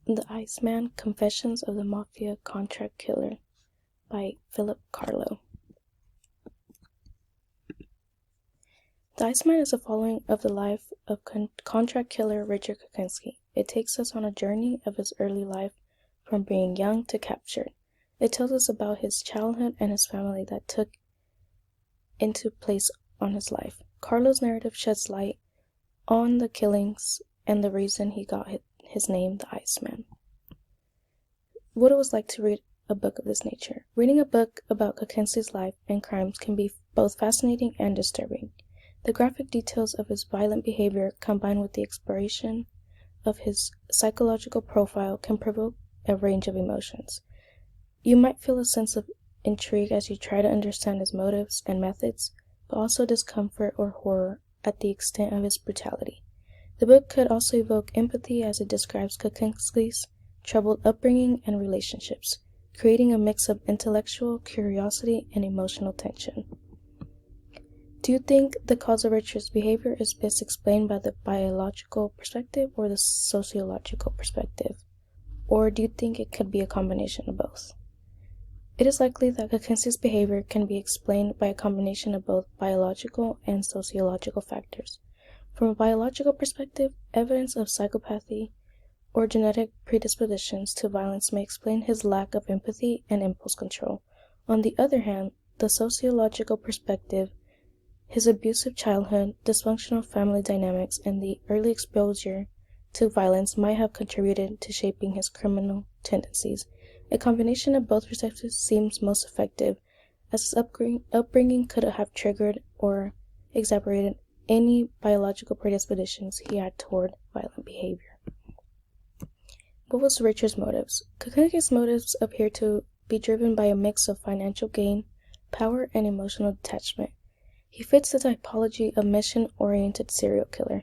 The Iceman: Confessions of the Mafia Contract Killer by Philip Carlo. The Iceman is a following of the life of contract killer Richard Kokinski. It takes us on a journey of his early life from being young to captured. It tells us about his childhood and his family that took into place on his life. Carlo's narrative sheds light on the killings and the reason he got his name, the Iceman. What it was like to read a book of this nature. Reading a book about Kokinski's life and crimes can be both fascinating and disturbing. The graphic details of his violent behavior, combined with the exploration of his psychological profile, can provoke a range of emotions. You might feel a sense of intrigue as you try to understand his motives and methods, but also discomfort or horror at the extent of his brutality. The book could also evoke empathy as it describes Kokinski's troubled upbringing and relationships, creating a mix of intellectual curiosity and emotional tension. Do you think the cause of Richard's behavior is best explained by the biological perspective or the sociological perspective? Or do you think it could be a combination of both? It is likely that Kokinski's behavior can be explained by a combination of both biological and sociological factors. From a biological perspective, evidence of psychopathy or genetic predispositions to violence may explain his lack of empathy and impulse control. On the other hand, the sociological perspective, his abusive childhood, dysfunctional family dynamics, and the early exposure to violence might have contributed to shaping his criminal tendencies. A combination of both perspectives seems most effective, as his upbringing could have triggered or exacerbated any biological predispositions he had toward violent behavior. What was Richard's motives? Kokinski's motives appear to be driven by a mix of financial gain, power, and emotional detachment. He fits the typology of mission-oriented serial killer,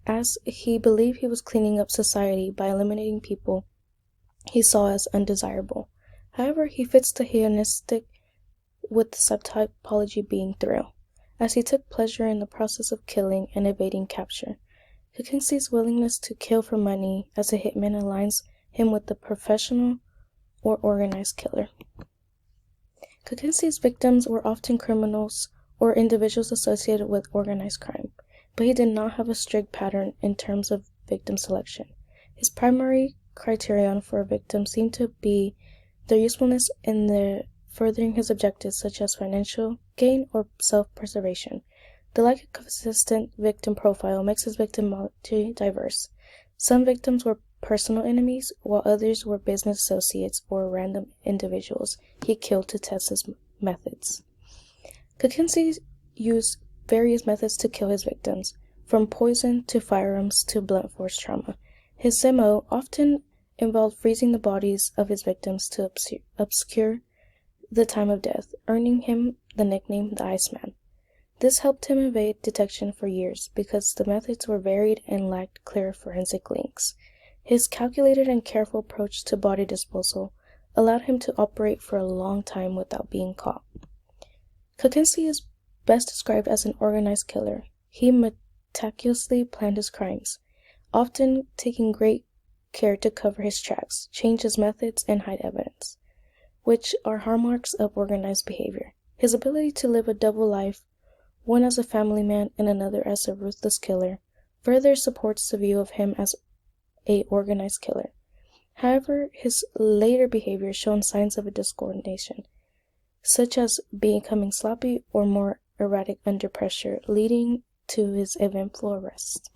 as he believed he was cleaning up society by eliminating people he saw as undesirable. However, he fits the hedonistic with the subtypology being thrill, as he took pleasure in the process of killing and evading capture. Kokinski's willingness to kill for money as a hitman aligns him with the professional or organized killer. Kokinski's victims were often criminals or individuals associated with organized crime, but he did not have a strict pattern in terms of victim selection. His primary criterion for a victim seemed to be their usefulness in the furthering his objectives, such as financial gain or self-preservation. The lack of consistent victim profile makes his victim multi-diverse. Some victims were personal enemies, while others were business associates or random individuals he killed to test his methods. Kokinski used various methods to kill his victims, from poison to firearms to blunt force trauma. His MO often involved freezing the bodies of his victims to obscure the time of death, earning him the nickname the Iceman. This helped him evade detection for years because the methods were varied and lacked clear forensic links. His calculated and careful approach to body disposal allowed him to operate for a long time without being caught. Kokinski is best described as an organized killer. He meticulously planned his crimes, often taking great care to cover his tracks, change his methods, and hide evidence, which are hallmarks of organized behavior. His ability to live a double life, one as a family man and another as a ruthless killer, further supports the view of him as an organized killer. However, his later behavior shown signs of a discoordination, such as becoming sloppy or more erratic under pressure, leading to his eventful arrest.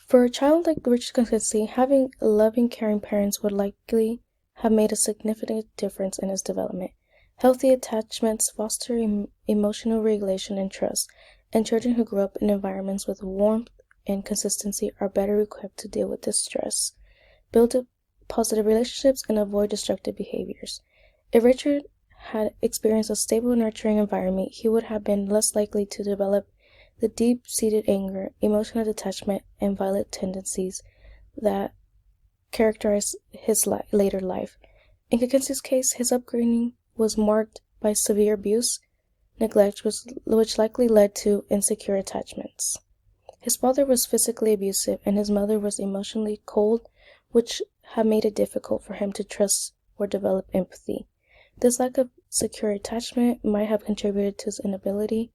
For a child like Richard Kokinski, having loving, caring parents would likely have made a significant difference in his development. Healthy attachments foster emotional regulation and trust, and children who grow up in environments with warmth and consistency are better equipped to deal with distress, build up positive relationships, and avoid destructive behaviors. If Richard had experienced a stable, nurturing environment, he would have been less likely to develop the deep-seated anger, emotional detachment, and violent tendencies that characterize his later life. In Kokinski's case, his upbringing was marked by severe abuse, neglect, which likely led to insecure attachments. His father was physically abusive and his mother was emotionally cold, which had made it difficult for him to trust or develop empathy. This lack of secure attachment might have contributed to his inability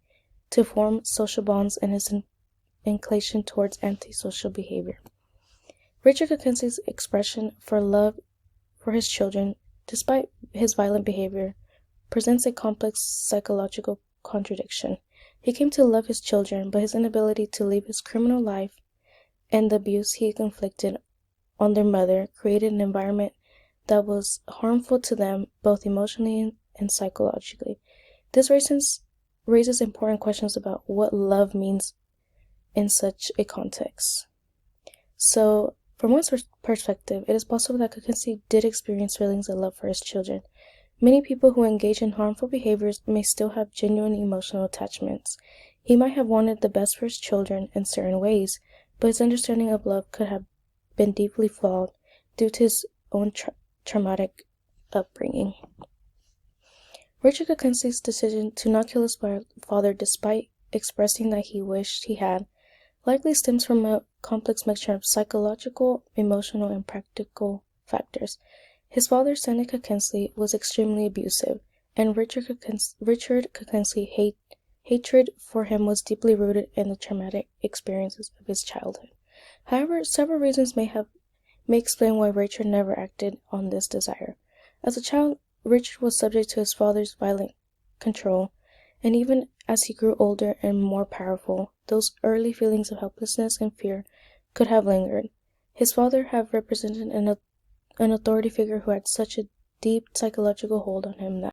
to form social bonds and his inclination towards antisocial behavior. Richard Kuklinski's expression for love for his children, despite his violent behavior, presents a complex psychological contradiction. He came to love his children, but his inability to leave his criminal life and the abuse he inflicted on their mother created an environment that was harmful to them both emotionally and psychologically. This raises important questions about what love means in such a context. So, from one perspective, it is possible that Kuklinski did experience feelings of love for his children. Many people who engage in harmful behaviors may still have genuine emotional attachments. He might have wanted the best for his children in certain ways, but his understanding of love could have been deeply flawed due to his own traumatic upbringing. Richard Kuklinski's decision to not kill his father despite expressing that he wished he had likely stems from a complex mixture of psychological, emotional, and practical factors. His father, Stanley Kuklinski, was extremely abusive, and Richard Kuklinski's hatred for him was deeply rooted in the traumatic experiences of his childhood. However, several reasons may explain why Richard never acted on this desire. As a child, Richard was subject to his father's violent control, and even as he grew older and more powerful, those early feelings of helplessness and fear could have lingered. His father had represented an authority figure who had such a deep psychological hold on him that